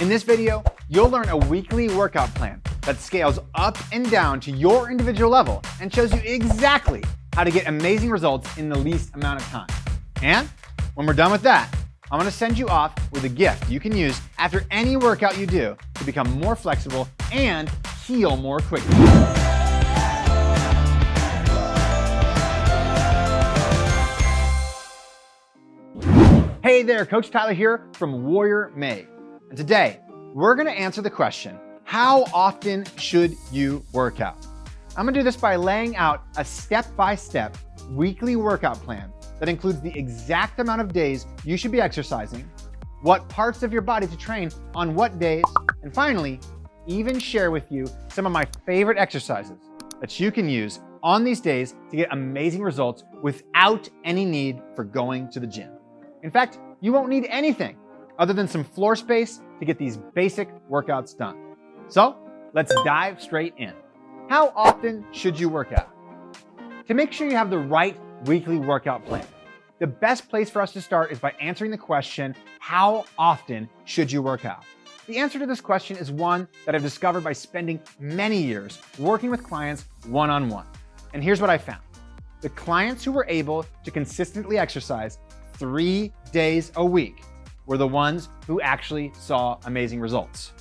In this video, you'll learn a weekly workout plan that scales up and down to your individual level and shows you exactly how to get amazing results in the least amount of time. And when we're done with that, I'm gonna send you off with a gift you can use after any workout you do to become more flexible and heal more quickly. Hey there, Coach Tyler here from Warrior Made. And today, we're gonna answer the question, how often should you work out? I'm gonna do this by laying out a step-by-step weekly workout plan that includes the exact amount of days you should be exercising, what parts of your body to train on what days, and finally, even share with you some of my favorite exercises that you can use on these days to get amazing results without any need for going to the gym. In fact, you won't need anything other than some floor space to get these basic workouts done. So let's dive straight in. How often should you work out? To make sure you have the right weekly workout plan, the best place for us to start is by answering the question, how often should you work out? The answer to this question is one that I've discovered by spending many years working with clients one-on-one. And here's what I found. The clients who were able to consistently exercise 3 days a week were the ones who actually saw amazing results.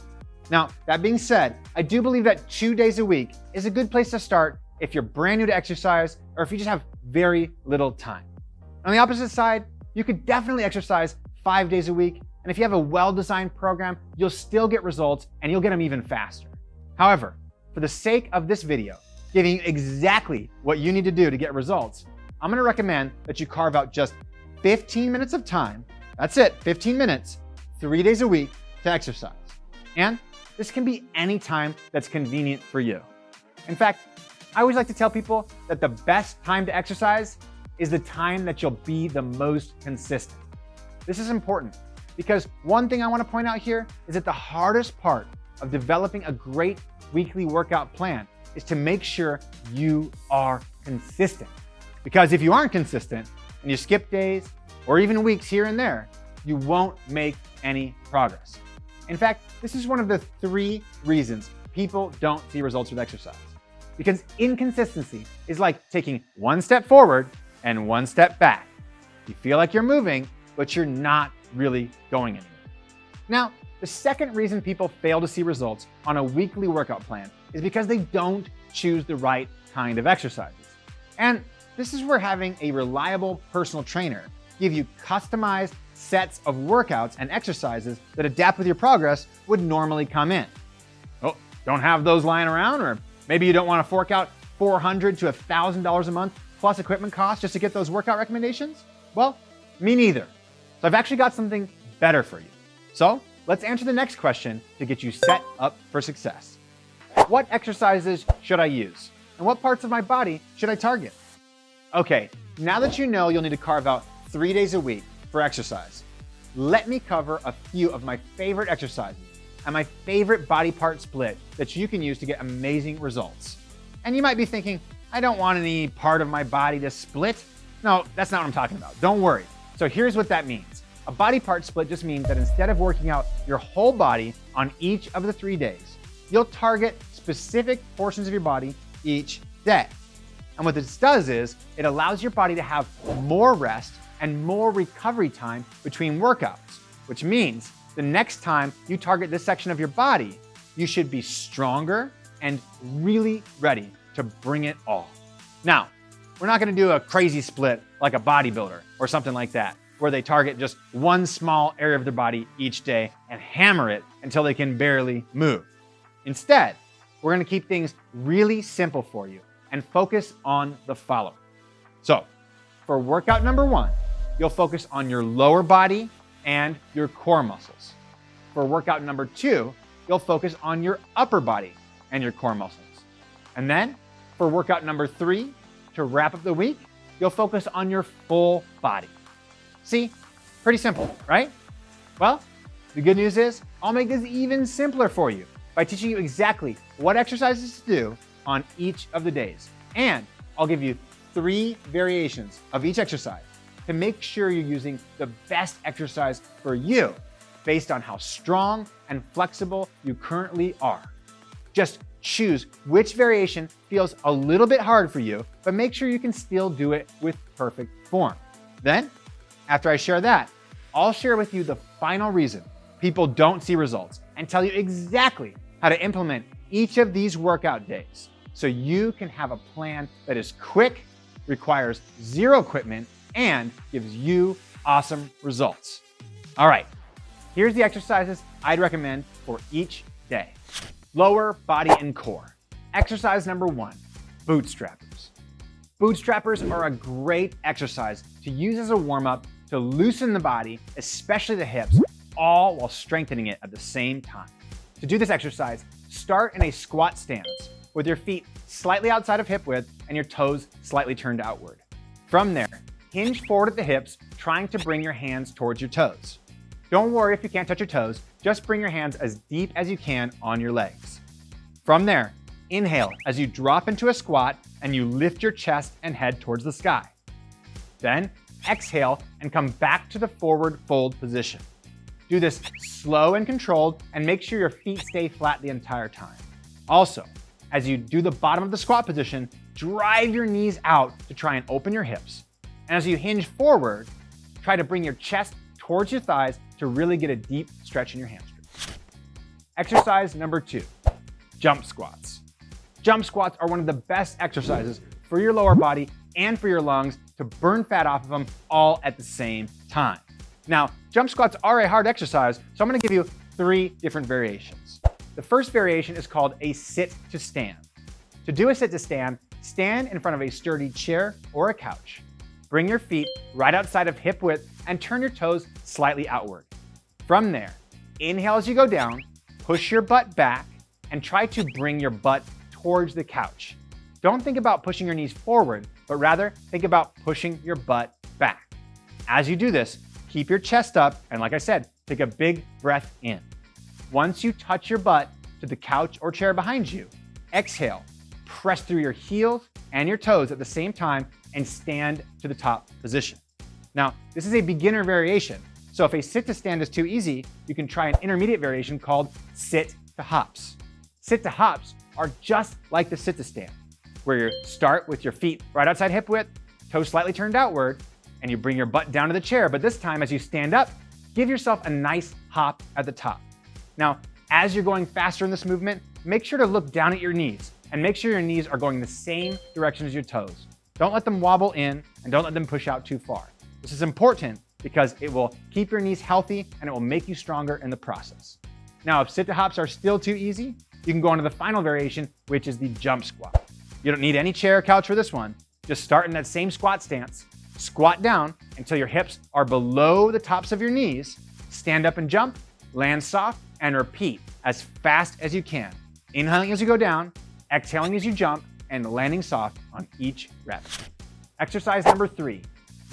Now, that being said, I do believe that 2 days a week is a good place to start if you're brand new to exercise or if you just have very little time. On the opposite side, you could definitely exercise 5 days a week, and if you have a well-designed program, you'll still get results and you'll get them even faster. However, for the sake of this video, giving you exactly what you need to do to get results, I'm gonna recommend that you carve out just 15 minutes of time, that's it, 15 minutes, 3 days a week to exercise. And this can be any time that's convenient for you. In fact, I always like to tell people that the best time to exercise is the time that you'll be the most consistent. This is important because one thing I want to point out here is that the hardest part of developing a great weekly workout plan is to make sure you are consistent. Because if you aren't consistent and you skip days or even weeks here and there, you won't make any progress. In fact, this is one of the 3 reasons people don't see results with exercise. Because inconsistency is like taking 1 step forward and 1 step back. You feel like you're moving, but you're not really going anywhere. Now, the second reason people fail to see results on a weekly workout plan is because they don't choose the right kind of exercises. And this is where having a reliable personal trainer give you customized sets of workouts and exercises that adapt with your progress would normally come in. Oh, don't have those lying around, or maybe you don't want to fork out $400 to $1,000 a month plus equipment costs just to get those workout recommendations? Well, me neither. So I've actually got something better for you. So let's answer the next question to get you set up for success. What exercises should I use? And what parts of my body should I target? Okay, now that you know you'll need to carve out 3 days a week for exercise, let me cover a few of my favorite exercises and my favorite body part split that you can use to get amazing results. And you might be thinking, I don't want any part of my body to split. No, that's not what I'm talking about. Don't worry. So here's what that means. A body part split just means that instead of working out your whole body on each of the 3 days, you'll target specific portions of your body each day. And what this does is it allows your body to have more rest and more recovery time between workouts, which means the next time you target this section of your body, you should be stronger and really ready to bring it all. Now, we're not gonna do a crazy split like a bodybuilder or something like that, where they target just one small area of their body each day and hammer it until they can barely move. Instead, we're gonna keep things really simple for you and focus on the following. So, for workout number 1, you'll focus on your lower body and your core muscles. For workout number 2, you'll focus on your upper body and your core muscles. And then for workout number 3, to wrap up the week, you'll focus on your full body. See, pretty simple, right? Well, the good news is I'll make this even simpler for you by teaching you exactly what exercises to do on each of the days. And I'll give you 3 variations of each exercise to make sure you're using the best exercise for you based on how strong and flexible you currently are. Just choose which variation feels a little bit hard for you, but make sure you can still do it with perfect form. Then, after I share that, I'll share with you the final reason people don't see results and tell you exactly how to implement each of these workout days so you can have a plan that is quick, requires zero equipment, and gives you awesome results. All right, here's the exercises I'd recommend for each day. Lower body and core. Exercise number 1, Bootstrappers. Bootstrappers are a great exercise to use as a warm-up to loosen the body, especially the hips, all while strengthening it at the same time. To do this exercise, start in a squat stance with your feet slightly outside of hip width and your toes slightly turned outward. From there, hinge forward at the hips, trying to bring your hands towards your toes. Don't worry if you can't touch your toes, just bring your hands as deep as you can on your legs. From there, inhale as you drop into a squat and you lift your chest and head towards the sky. Then exhale and come back to the forward fold position. Do this slow and controlled and make sure your feet stay flat the entire time. Also, as you do the bottom of the squat position, drive your knees out to try and open your hips. And as you hinge forward, try to bring your chest towards your thighs to really get a deep stretch in your hamstrings. Exercise number 2, jump squats. Jump squats are one of the best exercises for your lower body and for your lungs to burn fat off of them all at the same time. Now, jump squats are a hard exercise, so I'm gonna give you 3 different variations. The first variation is called a sit to stand. To do a sit to stand, stand in front of a sturdy chair or a couch. Bring your feet right outside of hip width and turn your toes slightly outward. From there, inhale as you go down, push your butt back, and try to bring your butt towards the couch. Don't think about pushing your knees forward, but rather think about pushing your butt back. As you do this, keep your chest up, and like I said, take a big breath in. Once you touch your butt to the couch or chair behind you, exhale, press through your heels and your toes at the same time and stand to the top position. Now, this is a beginner variation, so if a sit to stand is too easy, you can try an intermediate variation called sit to hops. Sit to hops are just like the sit to stand, where you start with your feet right outside hip width, toes slightly turned outward, and you bring your butt down to the chair, but this time as you stand up, give yourself a nice hop at the top. Now, as you're going faster in this movement, make sure to look down at your knees and make sure your knees are going the same direction as your toes. Don't let them wobble in and don't let them push out too far. This is important because it will keep your knees healthy and it will make you stronger in the process. Now, if sit to hops are still too easy, you can go on to the final variation, which is the jump squat. You don't need any chair or couch for this one. Just start in that same squat stance, squat down until your hips are below the tops of your knees, stand up and jump, land soft, and repeat as fast as you can. Inhaling as you go down, exhaling as you jump, and landing soft on each rep. Exercise number 3,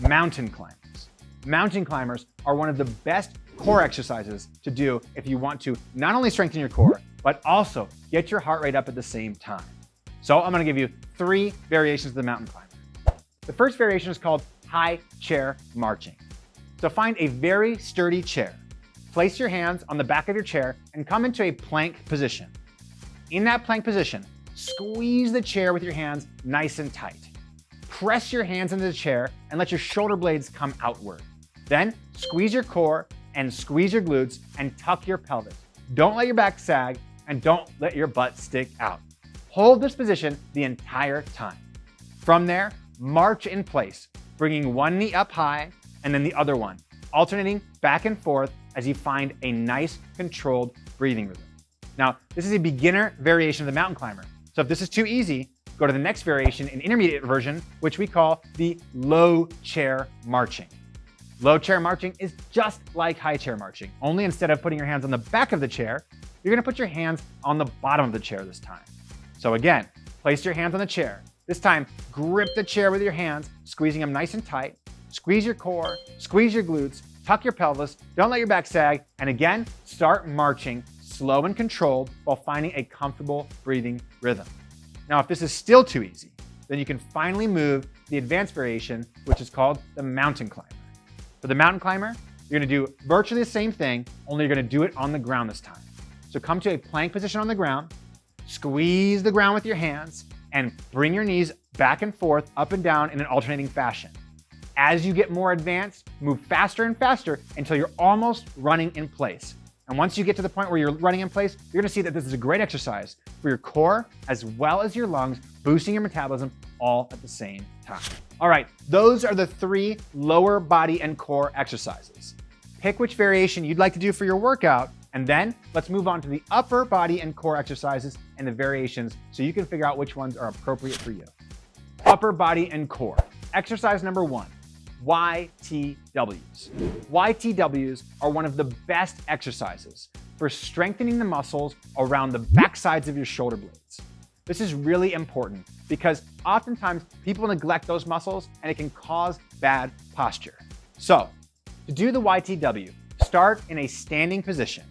mountain climbers. Mountain climbers are one of the best core exercises to do if you want to not only strengthen your core, but also get your heart rate up at the same time. So I'm gonna give you 3 variations of the mountain climber. The first variation is called high chair marching. So find a very sturdy chair. Place your hands on the back of your chair and come into a plank position. In that plank position, squeeze the chair with your hands nice and tight. Press your hands into the chair and let your shoulder blades come outward. Then squeeze your core and squeeze your glutes and tuck your pelvis. Don't let your back sag and don't let your butt stick out. Hold this position the entire time. From there, march in place, bringing one knee up high and then the other one, alternating back and forth as you find a nice controlled breathing rhythm. Now, this is a beginner variation of the mountain climber. So if this is too easy, go to the next variation, an intermediate version, which we call the low chair marching. Low chair marching is just like high chair marching, only instead of putting your hands on the back of the chair, you're gonna put your hands on the bottom of the chair this time. So again, place your hands on the chair. This time, grip the chair with your hands, squeezing them nice and tight. Squeeze your core, squeeze your glutes, tuck your pelvis, don't let your back sag, and again, start marching slow and controlled while finding a comfortable breathing rhythm. Now, if this is still too easy, then you can finally move to the advanced variation, which is called the mountain climber. For the mountain climber, You're gonna do virtually the same thing, only you're gonna do it on the ground this time. So come to a plank position on the ground, squeeze the ground with your hands, and bring your knees back and forth, up and down in an alternating fashion. As you get more advanced, move faster and faster until you're almost running in place. And once you get to the point where you're running in place, you're gonna see that this is a great exercise for your core as well as your lungs, boosting your metabolism all at the same time. All right, those are the 3 lower body and core exercises. Pick which variation you'd like to do for your workout, and then let's move on to the upper body and core exercises and the variations so you can figure out which ones are appropriate for you. Upper body and core. Exercise number 1. YTWs. YTWs are one of the best exercises for strengthening the muscles around the backsides of your shoulder blades. This is really important because oftentimes people neglect those muscles and it can cause bad posture. So, to do the YTW, start in a standing position.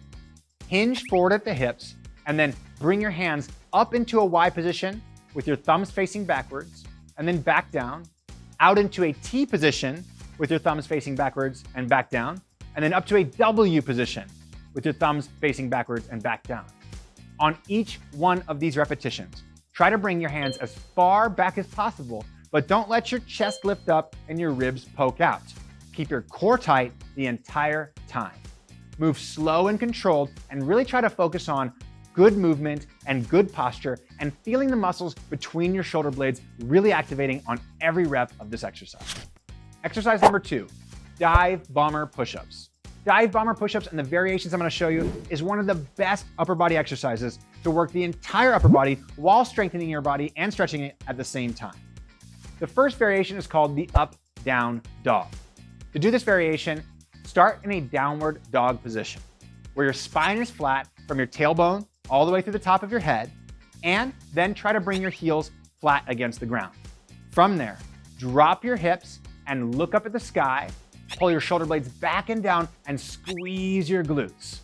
Hinge forward at the hips and then bring your hands up into a Y position with your thumbs facing backwards and then back down, out into a T position with your thumbs facing backwards and back down, and then up to a W position with your thumbs facing backwards and back down. On each one of these repetitions, try to bring your hands as far back as possible, but don't let your chest lift up and your ribs poke out. Keep your core tight the entire time. Move slow and controlled and really try to focus on good movement and good posture and feeling the muscles between your shoulder blades really activating on every rep of this exercise. Exercise number 2, dive bomber push-ups. Dive bomber push-ups and the variations I'm gonna show you is one of the best upper body exercises to work the entire upper body while strengthening your body and stretching it at the same time. The first variation is called the up-down dog. To do this variation, start in a downward dog position where your spine is flat from your tailbone all the way through the top of your head, and then try to bring your heels flat against the ground. From there, drop your hips and look up at the sky, pull your shoulder blades back and down and squeeze your glutes.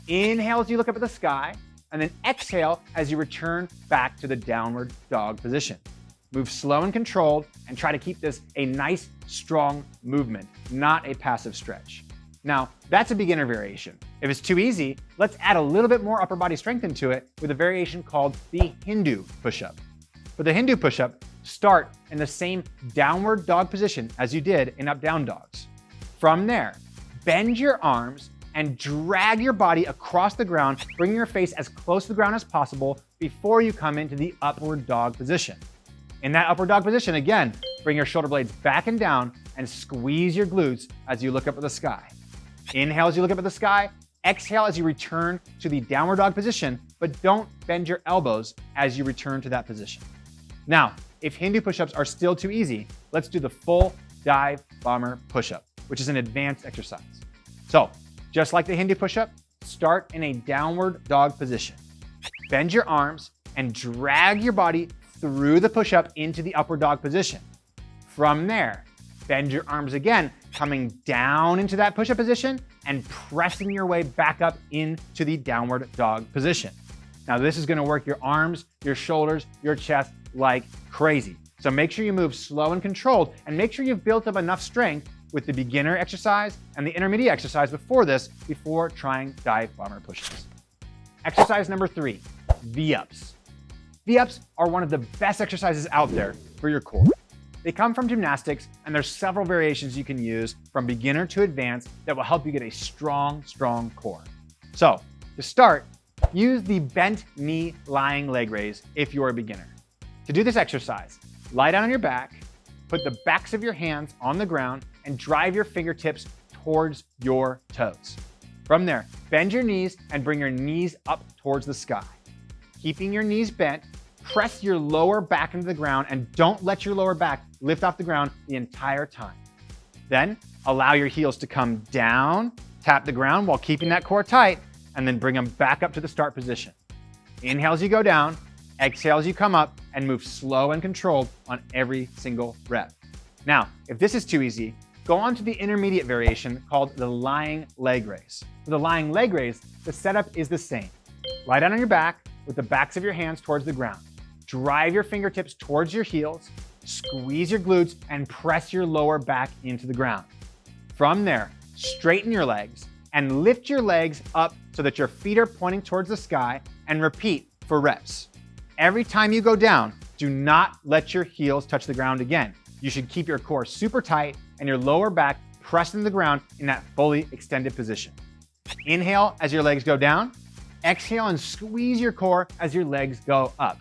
Inhale as you look up at the sky, and then exhale as you return back to the downward dog position. Move slow and controlled and try to keep this a nice, strong movement, not a passive stretch. Now, that's a beginner variation. If it's too easy, let's add a little bit more upper body strength into it with a variation called the Hindu push-up. For the Hindu push-up, start in the same downward dog position as you did in up-down dogs. From there, bend your arms and drag your body across the ground, bringing your face as close to the ground as possible before you come into the upward dog position. In that upward dog position, again, bring your shoulder blades back and down and squeeze your glutes as you look up at the sky. Inhale as you look up at the sky, exhale as you return to the downward dog position, but don't bend your elbows as you return to that position. Now, if Hindu push-ups are still too easy, let's do the full dive bomber push-up, which is an advanced exercise. So, just like the Hindu push-up, start in a downward dog position. Bend your arms and drag your body through the push-up into the upward dog position. From there, bend your arms again, coming down into that push-up position and pressing your way back up into the downward dog position. Now this is gonna work your arms, your shoulders, your chest like crazy. So make sure you move slow and controlled and make sure you've built up enough strength with the beginner exercise and the intermediate exercise before trying dive bomber push-ups. Exercise number 3, V-ups. V-ups are one of the best exercises out there for your core. They come from gymnastics, and there's several variations you can use from beginner to advanced that will help you get a strong core. So, to start, use the bent knee lying leg raise if you're a beginner. To do this exercise, lie down on your back, put the backs of your hands on the ground, and drive your fingertips towards your toes. From there, bend your knees and bring your knees up towards the sky. Keeping your knees bent, press your lower back into the ground and don't let your lower back lift off the ground the entire time. Then allow your heels to come down, tap the ground while keeping that core tight, and then bring them back up to the start position. Inhale as you go down, exhale as you come up, and move slow and controlled on every single rep. Now, if this is too easy, go on to the intermediate variation called the lying leg raise. For the lying leg raise, the setup is the same. Lie down on your back with the backs of your hands towards the ground. Drive your fingertips towards your heels, squeeze your glutes, and press your lower back into the ground. From there, straighten your legs, and lift your legs up so that your feet are pointing towards the sky, and repeat for reps. Every time you go down, do not let your heels touch the ground again. You should keep your core super tight and your lower back pressed into the ground in that fully extended position. Inhale as your legs go down. Exhale and squeeze your core as your legs go up.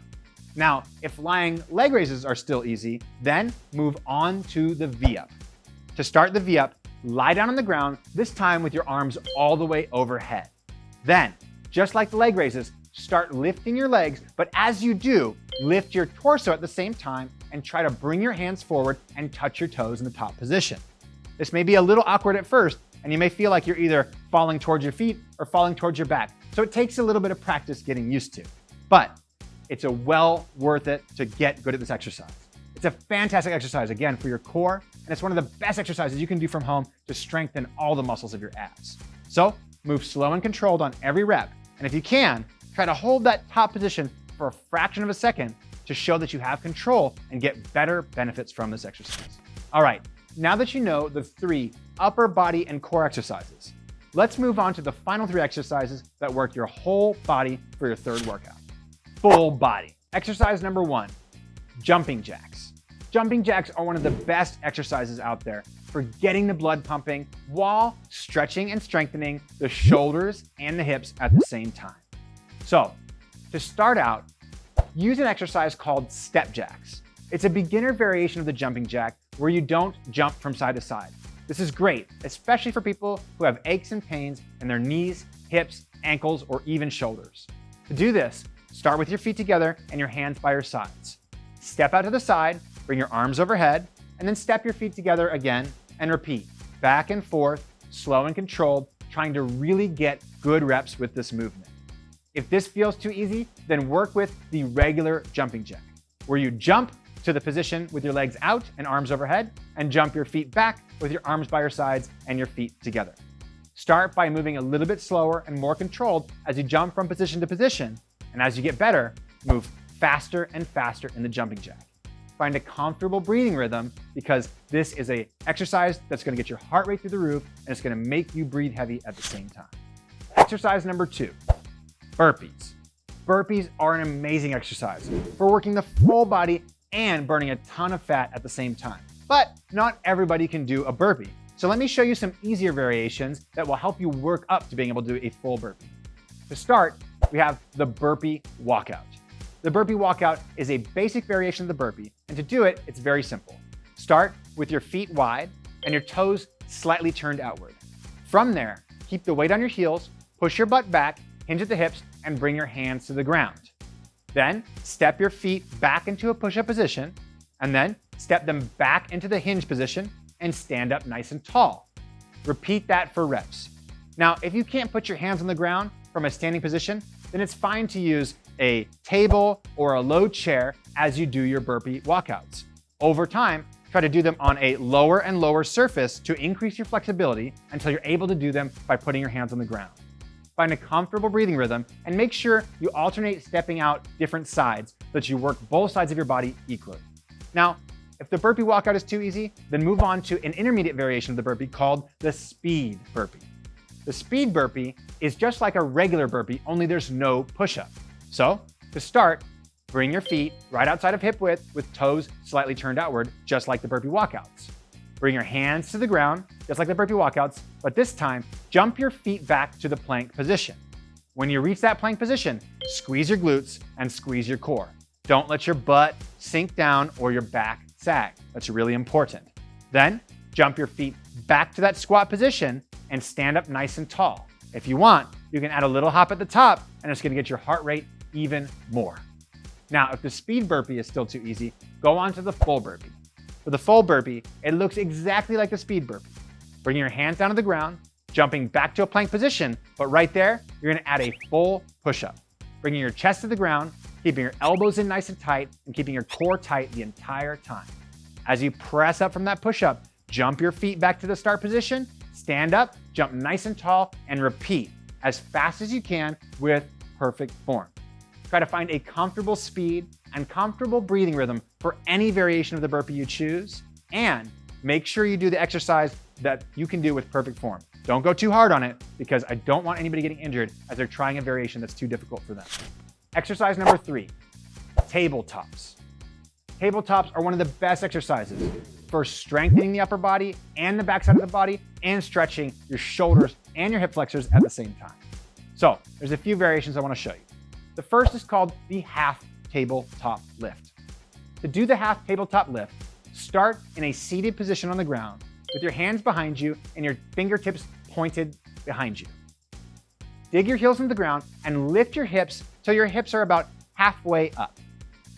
Now, if lying leg raises are still easy, then move on to the V-up. To start the V-up, lie down on the ground, this time with your arms all the way overhead. Then, just like the leg raises, start lifting your legs, but as you do, lift your torso at the same time and try to bring your hands forward and touch your toes in the top position. This may be a little awkward at first, and you may feel like you're either falling towards your feet or falling towards your back. So it takes a little bit of practice getting used to, but it's well worth it to get good at this exercise. It's a fantastic exercise, again, for your core, and it's one of the best exercises you can do from home to strengthen all the muscles of your abs. So move slow and controlled on every rep, and if you can, try to hold that top position for a fraction of a second to show that you have control and get better benefits from this exercise. All right, now that you know the 3 upper body and core exercises, let's move on to the final 3 exercises that work your whole body for your 3rd workout. Full body. Exercise number 1, jumping jacks. Jumping jacks are one of the best exercises out there for getting the blood pumping while stretching and strengthening the shoulders and the hips at the same time. So, to start out, use an exercise called step jacks. It's a beginner variation of the jumping jack where you don't jump from side to side. This is great, especially for people who have aches and pains in their knees, hips, ankles, or even shoulders. To do this, start with your feet together and your hands by your sides. Step out to the side, bring your arms overhead, and then step your feet together again and repeat. Back and forth, slow and controlled, trying to really get good reps with this movement. If this feels too easy, then work with the regular jumping jack, where you jump to the position with your legs out and arms overhead, and jump your feet back with your arms by your sides and your feet together. Start by moving a little bit slower and more controlled as you jump from position to position, and as you get better, move faster and faster in the jumping jack. Find a comfortable breathing rhythm because this is an exercise that's going to get your heart rate through the roof and it's going to make you breathe heavy at the same time. Exercise number 2, burpees. Burpees are an amazing exercise for working the full body and burning a ton of fat at the same time. But not everybody can do a burpee. So let me show you some easier variations that will help you work up to being able to do a full burpee. To start, we have the burpee walkout. The burpee walkout is a basic variation of the burpee, and to do it, it's very simple. Start with your feet wide and your toes slightly turned outward. From there, keep the weight on your heels, push your butt back, hinge at the hips, and bring your hands to the ground. Then, step your feet back into a push-up position, and then step them back into the hinge position and stand up nice and tall. Repeat that for reps. Now, if you can't put your hands on the ground from a standing position, then it's fine to use a table or a low chair as you do your burpee walkouts. Over time, try to do them on a lower and lower surface to increase your flexibility until you're able to do them by putting your hands on the ground. Find a comfortable breathing rhythm and make sure you alternate stepping out different sides so that you work both sides of your body equally. Now, if the burpee walkout is too easy, then move on to an intermediate variation of the burpee called the speed burpee. The speed burpee is just like a regular burpee, only there's no push-up. So, to start, bring your feet right outside of hip width with toes slightly turned outward, just like the burpee walkouts. Bring your hands to the ground, just like the burpee walkouts, but this time, jump your feet back to the plank position. When you reach that plank position, squeeze your glutes and squeeze your core. Don't let your butt sink down or your back sag. That's really important. Then, jump your feet back to that squat position and stand up nice and tall. If you want, you can add a little hop at the top and it's gonna get your heart rate even more. Now, if the speed burpee is still too easy, go on to the full burpee. For the full burpee, it looks exactly like the speed burpee. Bringing your hands down to the ground, jumping back to a plank position, but right there, you're gonna add a full push-up. Bringing your chest to the ground, keeping your elbows in nice and tight, and keeping your core tight the entire time. As you press up from that push-up, jump your feet back to the start position, stand up, jump nice and tall, and repeat as fast as you can with perfect form. Try to find a comfortable speed and comfortable breathing rhythm for any variation of the burpee you choose, and make sure you do the exercise that you can do with perfect form. Don't go too hard on it because I don't want anybody getting injured as they're trying a variation that's too difficult for them. Exercise number 3, tabletops. Tabletops are one of the best exercises for strengthening the upper body and the backside of the body and stretching your shoulders and your hip flexors at the same time. So there's a few variations I want to show you. The first is called the half tabletop lift. To do the half tabletop lift, start in a seated position on the ground with your hands behind you and your fingertips pointed behind you. Dig your heels into the ground and lift your hips till your hips are about halfway up.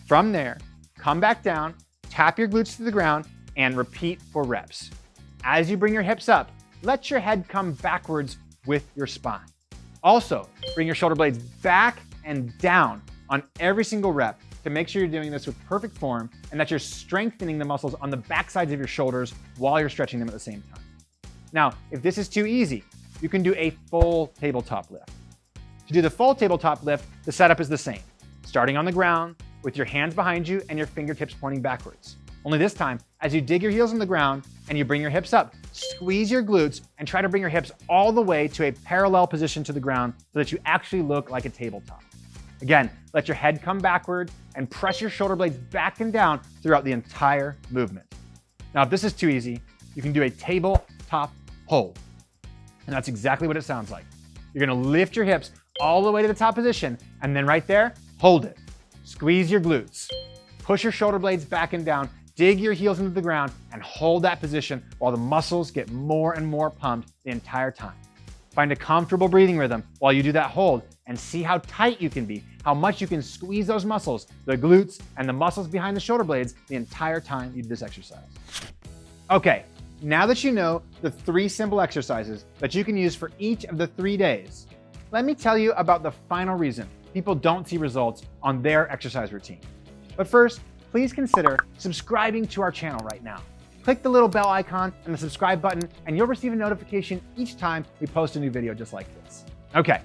From there, come back down, tap your glutes to the ground, and repeat 4 reps. As you bring your hips up, let your head come backwards with your spine. Also, bring your shoulder blades back and down on every single rep to make sure you're doing this with perfect form and that you're strengthening the muscles on the back sides of your shoulders while you're stretching them at the same time. Now, if this is too easy, you can do a full tabletop lift. To do the full tabletop lift, the setup is the same. Starting on the ground with your hands behind you and your fingertips pointing backwards. Only this time, as you dig your heels on the ground and you bring your hips up, squeeze your glutes and try to bring your hips all the way to a parallel position to the ground so that you actually look like a tabletop. Again, let your head come backward and press your shoulder blades back and down throughout the entire movement. Now, if this is too easy, you can do a tabletop hold. And that's exactly what it sounds like. You're gonna lift your hips all the way to the top position, and then right there, hold it. Squeeze your glutes. Push your shoulder blades back and down, dig your heels into the ground, and hold that position while the muscles get more and more pumped the entire time. Find a comfortable breathing rhythm while you do that hold and see how tight you can be, how much you can squeeze those muscles, the glutes and the muscles behind the shoulder blades the entire time you do this exercise. Okay, now that you know the 3 simple exercises that you can use for each of the 3 days, let me tell you about the final reason people don't see results on their exercise routine. But first, please consider subscribing to our channel right now. Click the little bell icon and the subscribe button, and you'll receive a notification each time we post a new video just like this. Okay,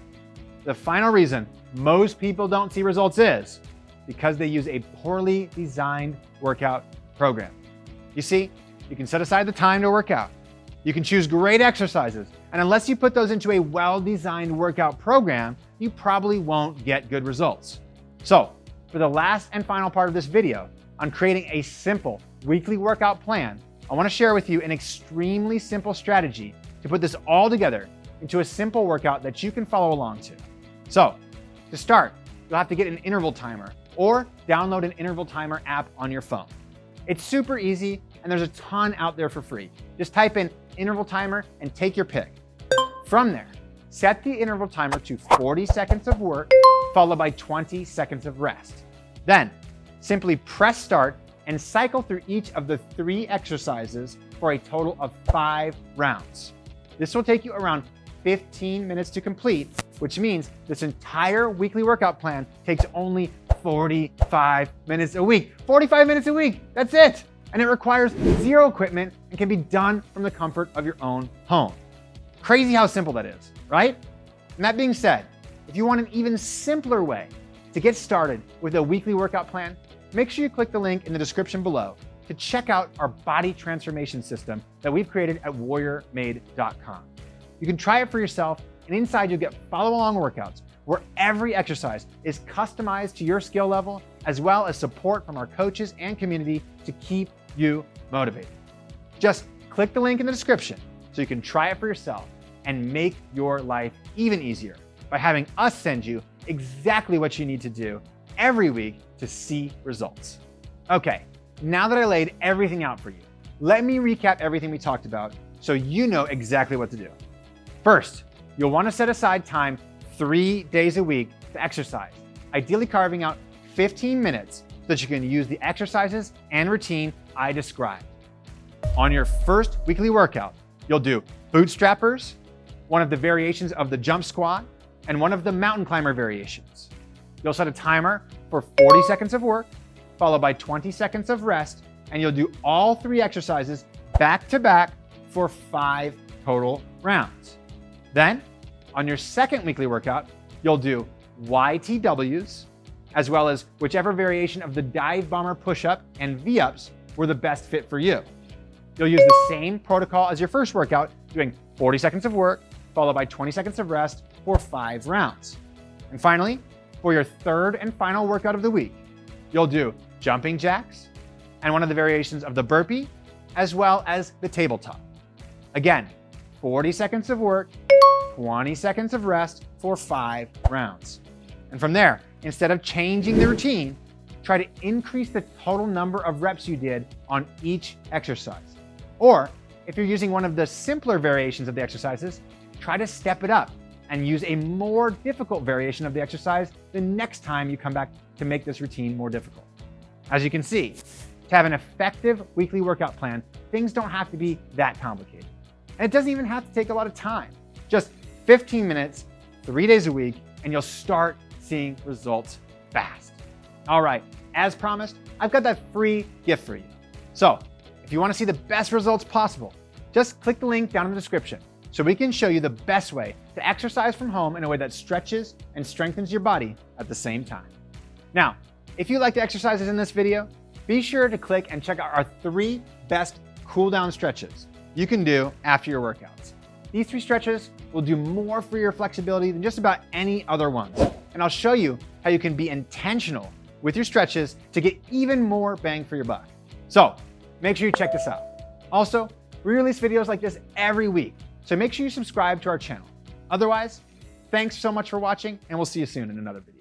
the final reason most people don't see results is because they use a poorly designed workout program. You see, you can set aside the time to work out. You can choose great exercises, and unless you put those into a well-designed workout program, you probably won't get good results. So, for the last and final part of this video on creating a simple weekly workout plan, I want to share with you an extremely simple strategy to put this all together into a simple workout that you can follow along to. So, to start, you'll have to get an interval timer or download an interval timer app on your phone. It's super easy, and there's a ton out there for free. Just type in interval timer and take your pick. From there, set the interval timer to 40 seconds of work, followed by 20 seconds of rest. Then, simply press start and cycle through each of the 3 exercises for a total of 5 rounds. This will take you around 15 minutes to complete, which means this entire weekly workout plan takes only 45 minutes a week. 45 minutes a week, that's it. And it requires 0 equipment and can be done from the comfort of your own home. Crazy how simple that is, right? And that being said, if you want an even simpler way to get started with a weekly workout plan, make sure you click the link in the description below to check out our body transformation system that we've created at warriormade.com. You can try it for yourself, and inside you'll get follow-along workouts where every exercise is customized to your skill level, as well as support from our coaches and community to keep you motivated. Just click the link in the description so you can try it for yourself and make your life even easier by having us send you exactly what you need to do every week to see results. Okay, now that I laid everything out for you, let me recap everything we talked about so you know exactly what to do. First, you'll want to set aside time 3 days a week to exercise, ideally carving out 15 minutes so that you can use the exercises and routine I described. On your first weekly workout, you'll do Bootstrappers, one of the variations of the jump squat, and one of the mountain climber variations. You'll set a timer for 40 seconds of work, followed by 20 seconds of rest, and you'll do all 3 exercises back to back for 5 total rounds. Then, on your second weekly workout, you'll do YTWs, as well as whichever variation of the dive bomber push-up and Vups were the best fit for you. You'll use the same protocol as your first workout, doing 40 seconds of work, followed by 20 seconds of rest for 5 rounds. And finally, for your third and final workout of the week, you'll do jumping jacks and one of the variations of the burpee, as well as the tabletop. Again, 40 seconds of work, 20 seconds of rest for 5 rounds. And from there, instead of changing the routine, try to increase the total number of reps you did on each exercise. Or if you're using one of the simpler variations of the exercises, try to step it up and use a more difficult variation of the exercise the next time you come back to make this routine more difficult. As you can see, to have an effective weekly workout plan, things don't have to be that complicated. And it doesn't even have to take a lot of time. Just 15 minutes, 3 days a week, and you'll start seeing results fast. All right, as promised, I've got that free gift for you. So if you want to see the best results possible, just click the link down in the description so we can show you the best way to exercise from home in a way that stretches and strengthens your body at the same time. Now, if you like the exercises in this video, be sure to click and check out our 3 best cool down stretches you can do after your workouts. These 3 stretches will do more for your flexibility than just about any other ones. And I'll show you how you can be intentional with your stretches to get even more bang for your buck. So make sure you check this out. Also, we release videos like this every week, so make sure you subscribe to our channel. Otherwise, thanks so much for watching, and we'll see you soon in another video.